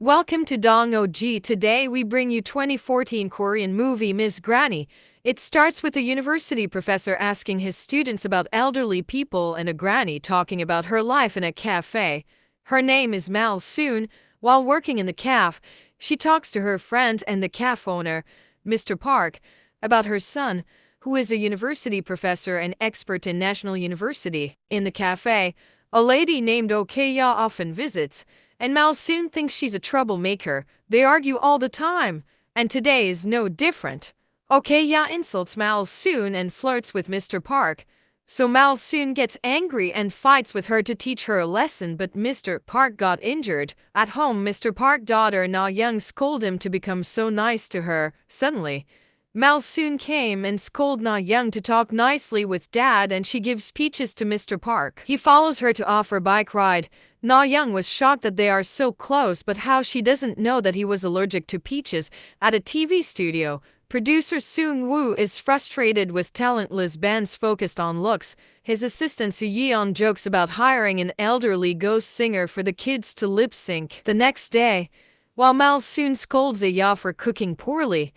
Welcome to Dong OG. Today we bring you 2014 Korean movie Miss Granny. It starts with a university professor asking his students about elderly people and a granny talking about her life in a cafe. Her name is Mal Soon. While working in the cafe, she talks to her friend and the cafe owner, Mr. Park, about her son, who is a university professor and expert in National University. In the cafe, a lady named Okya often visits, and Mal soon thinks she's a troublemaker. They argue all the time, and today is no different. Okya insults Mal soon and flirts with Mr. Park, so Mal soon gets angry and fights with her to teach her a lesson, but Mr. Park got injured. At home, Mr. Park's daughter Na Young scolded him to become so nice to her. Suddenly, Mal soon came and scolded Na Young to talk nicely with dad, and she gives peaches to Mr. Park. He follows her to offer a bike ride. Na Young was shocked that they are so close, but how she doesn't know that he was allergic to peaches. At a TV studio, producer Seung Woo is frustrated with talentless bands focused on looks. His assistant Soo Yeon jokes about hiring an elderly ghost singer for the kids to lip sync. The next day, while Mal soon scolds Aya for cooking poorly,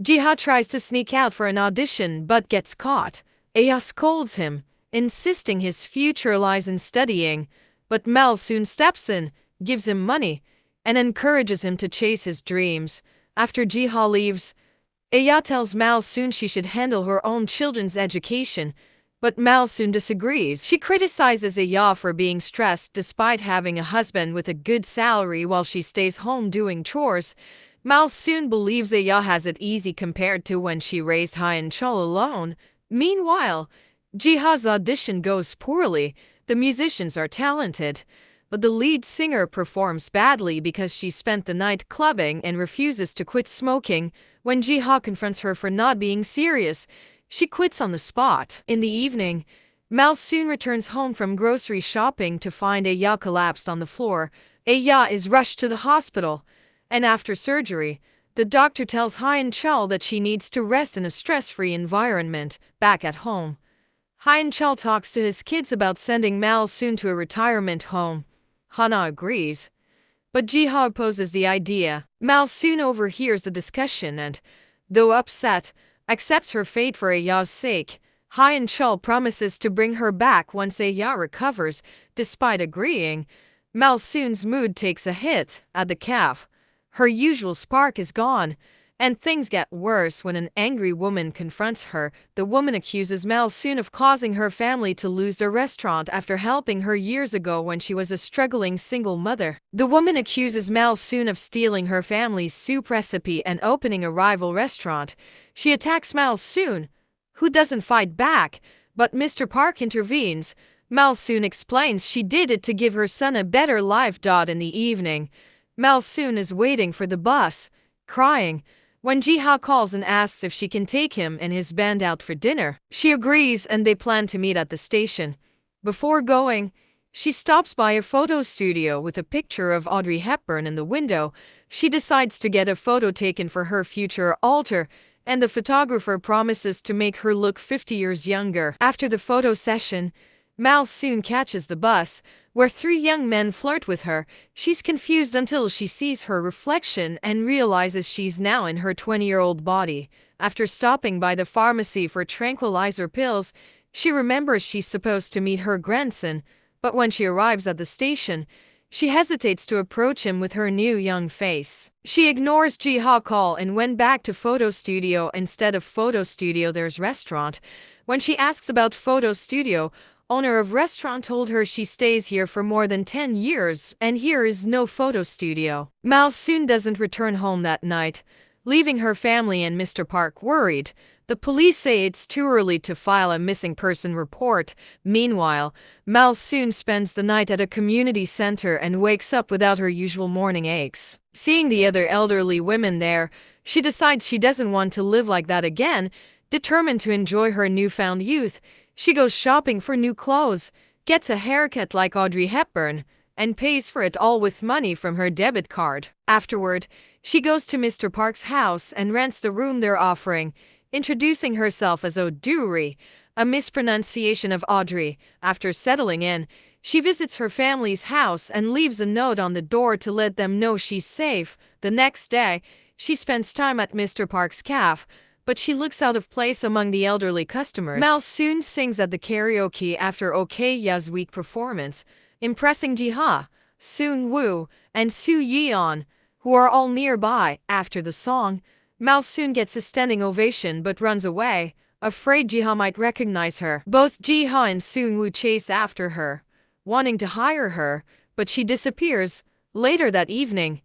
Jiha tries to sneak out for an audition but gets caught. Aya scolds him, insisting his future lies in studying, but Mal soon steps in, gives him money, and encourages him to chase his dreams. After Jiha leaves, Aya tells Mal soon she should handle her own children's education, but Mal soon disagrees. She criticizes Aya for being stressed despite having a husband with a good salary while she stays home doing chores. Mal soon believes Aya has it easy compared to when she raised Hyun Chul alone. Meanwhile, Jiha's audition goes poorly. The musicians are talented, but the lead singer performs badly because she spent the night clubbing and refuses to quit smoking. When Jiha confronts her for not being serious, she quits on the spot. In the evening, Mal soon returns home from grocery shopping to find Aya collapsed on the floor. Aya is rushed to the hospital, and after surgery, the doctor tells Hyun Chul that she needs to rest in a stress-free environment. Back at home, Hyun Chul talks to his kids about sending Mal soon to a retirement home. Hana agrees, but Jiha opposes the idea. Mal soon overhears the discussion and, though upset, accepts her fate for Aya's sake. Hyun Chul promises to bring her back once Aya recovers. Despite agreeing, Mal soon's mood takes a hit. At the cafe, her usual spark is gone, and things get worse when an angry woman confronts her. The woman accuses Mal soon of causing her family to lose their restaurant after helping her years ago when she was a struggling single mother. The woman accuses Mal soon of stealing her family's soup recipe and opening a rival restaurant. She attacks Mal soon, who doesn't fight back, but Mr. Park intervenes. Mal soon explains she did it to give her son a better life. In the evening, Mal soon is waiting for the bus, crying, when Jiha calls and asks if she can take him and his band out for dinner. She agrees and they plan to meet at the station. Before going, she stops by a photo studio with a picture of Audrey Hepburn in the window. She decides to get a photo taken for her future altar, and the photographer promises to make her look 50 years younger. After the photo session, Mal soon catches the bus, where three young men flirt with her. She's confused until she sees her reflection and realizes she's now in her 20-year-old body. After stopping by the pharmacy for tranquilizer pills, she remembers she's supposed to meet her grandson, but when she arrives at the station, she hesitates to approach him with her new young face. She ignores Jiha call and went back to photo studio. Instead of photo studio, there's restaurant. When she asks about photo studio, owner of restaurant told her she stays here for more than 10 years and here is no photo studio. Mal soon doesn't return home that night, leaving her family and Mr. Park worried. The police say it's too early to file a missing person report. Meanwhile, Mal soon spends the night at a community center and wakes up without her usual morning aches. Seeing the other elderly women there, she decides she doesn't want to live like that again. Determined to enjoy her newfound youth, she goes shopping for new clothes, gets a haircut like Audrey Hepburn, and pays for it all with money from her debit card. Afterward, she goes to Mr. Park's house and rents the room they're offering, introducing herself as Oduri, a mispronunciation of Audrey. After settling in, She visits her family's house and leaves a note on the door to let them know she's safe. The next day, she spends time at Mr. Park's cafe, but she looks out of place among the elderly customers. Mal soon sings at the karaoke after Okya's weak performance, impressing Jiha, Seung Woo, and Soo Yeon, who are all nearby. After the song, Mal soon gets a standing ovation but runs away, afraid Jiha might recognize her. Both Jiha and Seung Woo chase after her, wanting to hire her, but she disappears. Later that evening,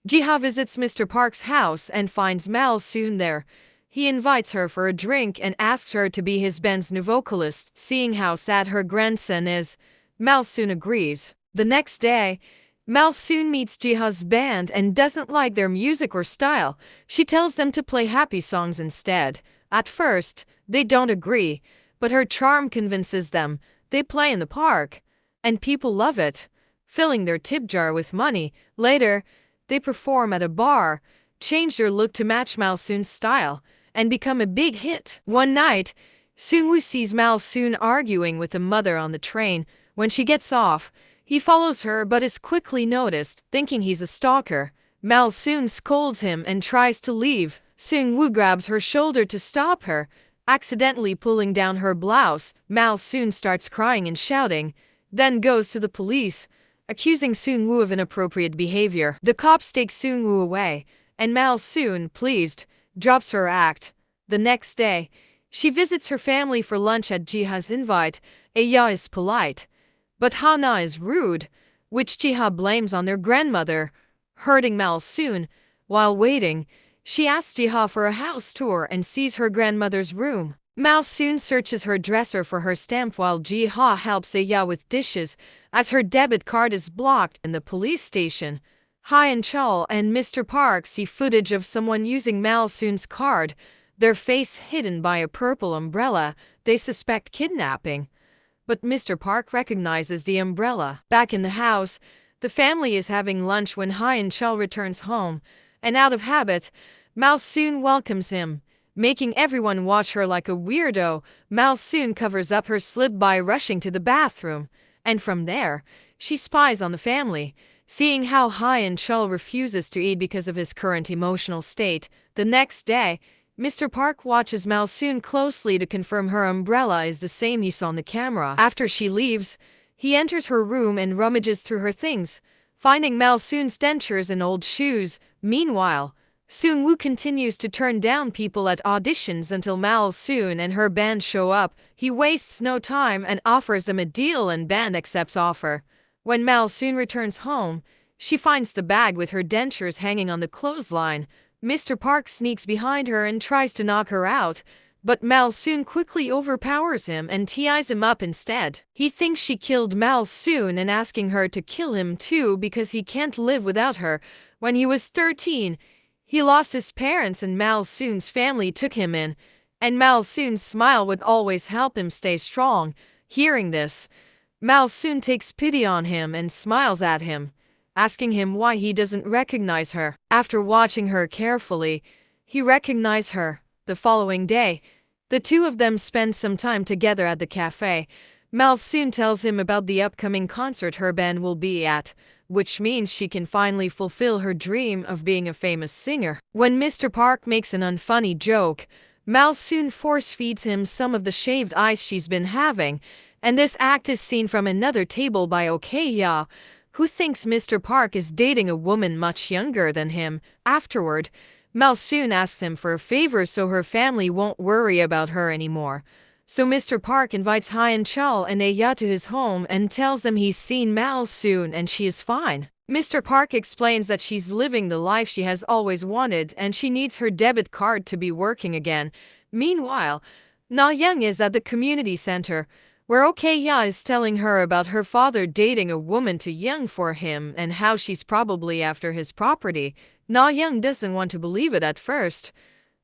Jiha visits Mr. Park's house and finds Mal soon there. He invites her for a drink and asks her to be his band's new vocalist. Seeing how sad her grandson is, Mal soon agrees. The next day, Mal soon meets Jiha's band and doesn't like their music or style. She tells them to play happy songs instead. At first, they don't agree, but her charm convinces them. They play in the park, and people love it, filling their tip jar with money. Later, they perform at a bar, change their look to match Mal soon's style, and become a big hit. One night, Seung-woo sees Mal soon arguing with a mother on the train. When she gets off, he follows her but is quickly noticed, thinking he's a stalker. Mal soon scolds him and tries to leave. Seung-woo grabs her shoulder to stop her, accidentally pulling down her blouse. Mal soon starts crying and shouting, then goes to the police, accusing Seung-woo of inappropriate behavior. The cops take Seung-woo away, and Mal soon, pleased, drops her act. The next day, she visits her family for lunch at Jiha's invite. Aya is polite, but Hana is rude, which Jiha blames on their grandmother, hurting Mal soon. While waiting, she asks Jiha for a house tour and sees her grandmother's room. Mal soon searches her dresser for her stamp while Jiha helps Aya with dishes, as her debit card is blocked. In the police station, Hyeon Chul and Mr. Park see footage of someone using Mal soon's card, their face hidden by a purple umbrella. They suspect kidnapping, but Mr. Park recognizes the umbrella. Back in the house, the family is having lunch when Hyeon Chul returns home, and out of habit, Mal soon welcomes him, making everyone watch her like a weirdo. Mal soon covers up her slip by rushing to the bathroom, and from there, she spies on the family. Seeing how Hyeon Chul refuses to eat because of his current emotional state, the next day, Mr. Park watches Mal soon closely to confirm her umbrella is the same he saw on the camera. After she leaves, he enters her room and rummages through her things, finding Mal soon's dentures and old shoes. Meanwhile, Seung-woo continues to turn down people at auditions until Mal soon and her band show up. He wastes no time and offers them a deal, and band accepts offer. When Mal soon returns home, she finds the bag with her dentures hanging on the clothesline. Mr. Park sneaks behind her and tries to knock her out, but Mal soon quickly overpowers him and ties him up instead. He thinks she killed Mal soon and asking her to kill him too because he can't live without her. When he was 13, he lost his parents and Mal soon's family took him in, and Mal soon's smile would always help him stay strong. Hearing this, Mal soon takes pity on him and smiles at him, asking him why he doesn't recognize her. After watching her carefully, he recognized her. The following day, the two of them spend some time together at the cafe. Mal soon tells him about the upcoming concert her band will be at, which means she can finally fulfill her dream of being a famous singer. When Mr. Park makes an unfunny joke, Mal soon force feeds him some of the shaved ice she's been having, and this act is seen from another table by Okya, who thinks Mr. Park is dating a woman much younger than him. Afterward, Mal soon asks him for a favor so her family won't worry about her anymore. So Mr. Park invites Hyeon Chul and Aya to his home and tells them he's seen Mal soon and she is fine. Mr. Park explains that she's living the life she has always wanted and she needs her debit card to be working again. Meanwhile, Na Young is at the community center, where Okya is telling her about her father dating a woman too young for him and how she's probably after his property. Na Young doesn't want to believe it at first,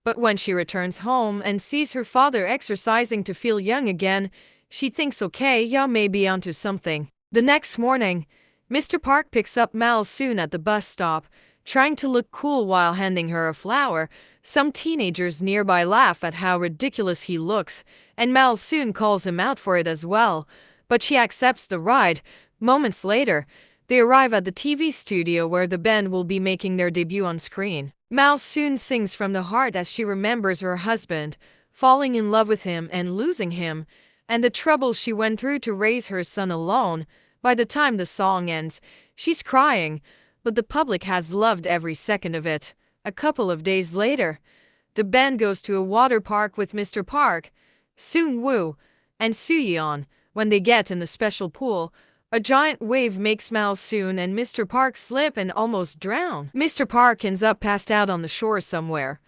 but when she returns home and sees her father exercising to feel young again, she thinks Okya may be onto something. The next morning, Mr. Park picks up Mal soon at the bus stop, trying to look cool while handing her a flower. Some teenagers nearby laugh at how ridiculous he looks, and Mal soon calls him out for it as well. but she accepts the ride. Moments later, they arrive at the TV studio where the band will be making their debut on screen. Mal soon sings from the heart as she remembers her husband, falling in love with him and losing him, and the trouble she went through to raise her son alone. By the time the song ends, she's crying, but the public has loved every second of it. A couple of days later, the band goes to a water park with Mr. Park, Seung-woo, and Soo-yeon. When they get in the special pool, a giant wave makes Mal Soon and Mr. Park slip and almost drown. Mr. Park ends up passed out on the shore somewhere,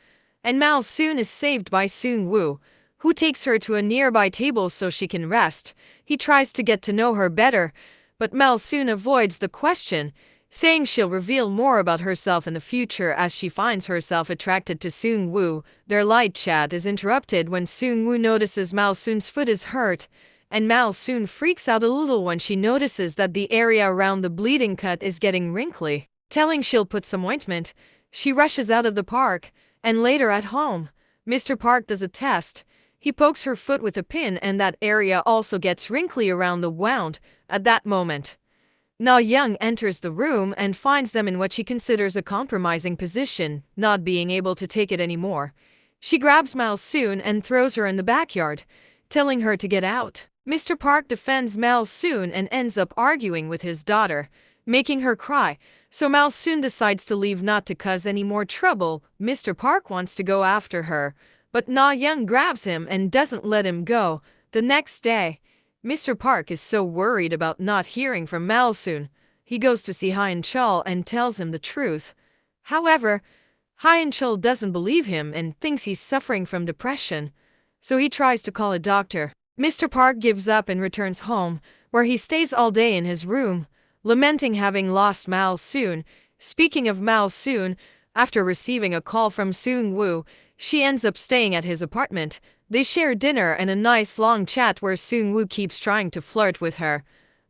and Mal Soon is saved by Seung-woo, who takes her to a nearby table so she can rest. He tries to get to know her better, but Mal Soon avoids the question, saying she'll reveal more about herself in the future as she finds herself attracted to Seung-woo. Their light chat is interrupted when Seung-woo notices Mal Soon's foot is hurt, and Mal Soon freaks out a little when she notices that the area around the bleeding cut is getting wrinkly. Telling she'll put some ointment, she rushes out of the park, and later at home, Mr. Park does a test. He pokes her foot with a pin and that area also gets wrinkly around the wound. At that moment, Na Young enters the room and finds them in what she considers a compromising position, not being able to take it anymore. She grabs Mal Soon and throws her in the backyard, telling her to get out. Mr. Park defends Mal Soon and ends up arguing with his daughter, making her cry, so Mal Soon decides to leave not to cause any more trouble. Mr. Park wants to go after her, but Na Young grabs him and doesn't let him go. The next day, Mr. Park is so worried about not hearing from Mal Soon, he goes to see Hyun Chul and tells him the truth. However, Hyun Chul doesn't believe him and thinks he's suffering from depression, so he tries to call a doctor. Mr. Park gives up and returns home, where he stays all day in his room, lamenting having lost Mal Soon. Speaking of Mal Soon, after receiving a call from Seung-woo, she ends up staying at his apartment. They share dinner and a nice long chat where Seung-woo keeps trying to flirt with her,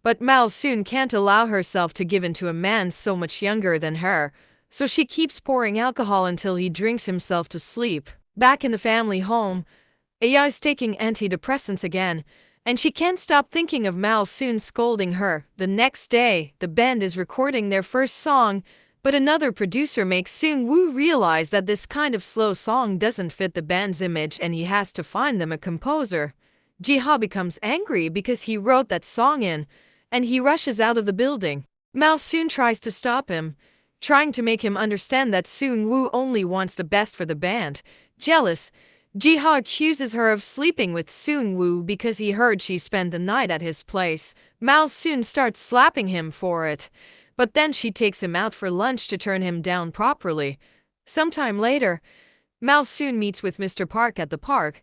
but Mal Soon can't allow herself to give in to a man so much younger than her, so she keeps pouring alcohol until he drinks himself to sleep. Back in the family home, Aya is taking antidepressants again, and she can't stop thinking of Mal Soon scolding her. The next day, the band is recording their first song, but another producer makes Seung-woo realize that this kind of slow song doesn't fit the band's image and he has to find them a composer. Ji-ha becomes angry because he wrote that song in, and he rushes out of the building. Mal Soon tries to stop him, trying to make him understand that Seung-woo only wants the best for the band. Jealous, Ji-ha accuses her of sleeping with Seung-woo because he heard she spent the night at his place. Mal Soon starts slapping him for it, but then she takes him out for lunch to turn him down properly. Sometime later, Mal Soon meets with Mr. Park at the park.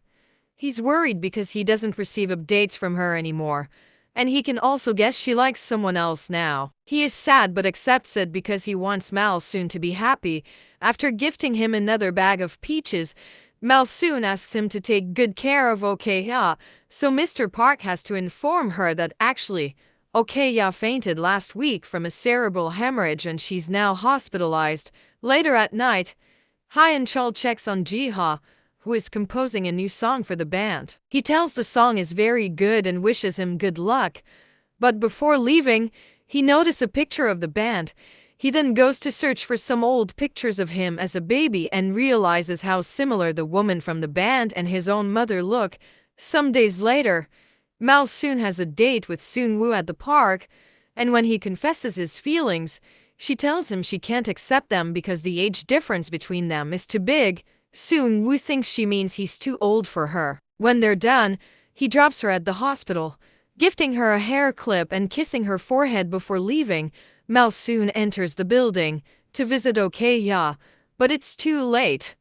He's worried because he doesn't receive updates from her anymore, and he can also guess she likes someone else now. He is sad but accepts it because he wants Mal Soon to be happy. After gifting him another bag of peaches, Mal Soon asks him to take good care of Ok-ya, so Mr. Park has to inform her that actually, Ok-ya fainted last week from a cerebral hemorrhage and she's now hospitalized. Later at night, Hyun Chul checks on Ji-ha, who is composing a new song for the band. He tells the song is very good and wishes him good luck, but before leaving, he notices a picture of the band. He then goes to search for some old pictures of him as a baby and realizes how similar the woman from the band and his own mother look. Some days later, Mal Soon has a date with Seung-woo at the park, and when he confesses his feelings, she tells him she can't accept them because the age difference between them is too big. Seung-woo thinks she means he's too old for her. When they're done, he drops her at the hospital, gifting her a hair clip and kissing her forehead before leaving. Mal Soon enters the building to visit Ok-ya, but it's too late.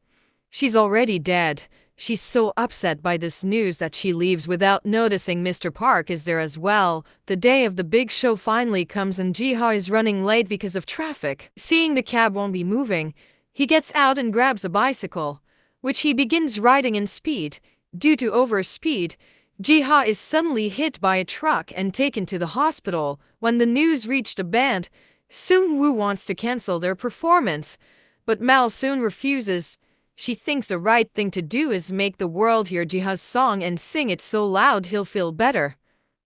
She's already dead. She's so upset by this news that she leaves without noticing Mr. Park is there as well. The day of the big show finally comes and Ji-ha is running late because of traffic. Seeing the cab won't be moving, he gets out and grabs a bicycle, which he begins riding in speed. Due to overspeed, Ji-ha is suddenly hit by a truck and taken to the hospital. When the news reached the band, Seung-woo wants to cancel their performance, but Mal Soon refuses. She thinks the right thing to do is make the world hear Ji-ha's song and sing it so loud he'll feel better.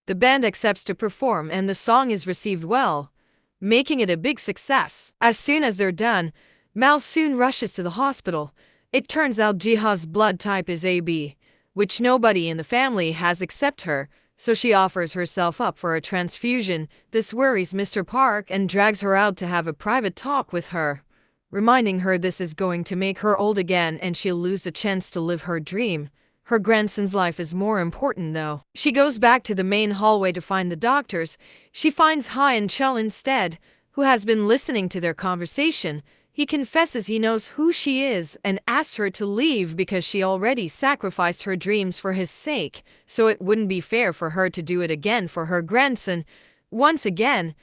The band accepts to perform and the song is received well, making it a big success. As soon as they're done, Mal soon rushes to the hospital. It turns out Jiha's blood type is AB, which nobody in the family has except her, so she offers herself up for a transfusion. This worries Mr. Park and drags her out to have a private talk with her, reminding her this is going to make her old again and she'll lose a chance to live her dream. Her grandson's life is more important though. She goes back to the main hallway to find the doctors. She finds Ha and Chul instead, who has been listening to their conversation. He confesses he knows who she is and asks her to leave because she already sacrificed her dreams for his sake, so it wouldn't be fair for her to do it again for her grandson. Once again,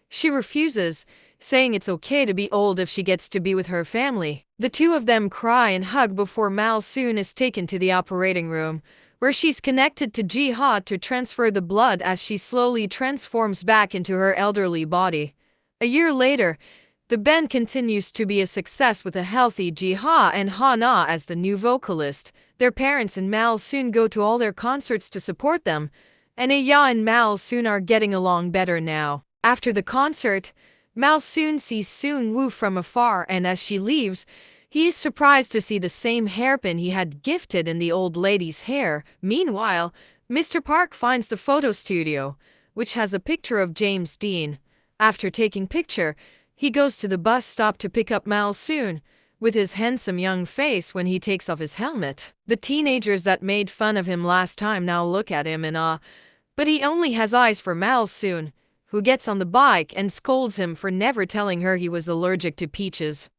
she refuses, saying it's okay to be old if she gets to be with her family. The two of them cry and hug before Mal soon is taken to the operating room, where she's connected to Jiha to transfer the blood as she slowly transforms back into her elderly body. A year later, the band continues to be a success with a healthy Jiha and Hana as the new vocalist. Their parents and Mal soon go to all their concerts to support them, and Aya and Mal soon are getting along better now. After the concert, Mal soon sees Soon Woo from afar, and as she leaves, he is surprised to see the same hairpin he had gifted in the old lady's hair. Meanwhile, Mr. Park finds the photo studio, which has a picture of James Dean. After taking picture, he goes to the bus stop to pick up Mal soon, with his handsome young face when he takes off his helmet. The teenagers that made fun of him last time now look at him in awe, but he only has eyes for Mal soon, who gets on the bike and scolds him for never telling her he was allergic to peaches.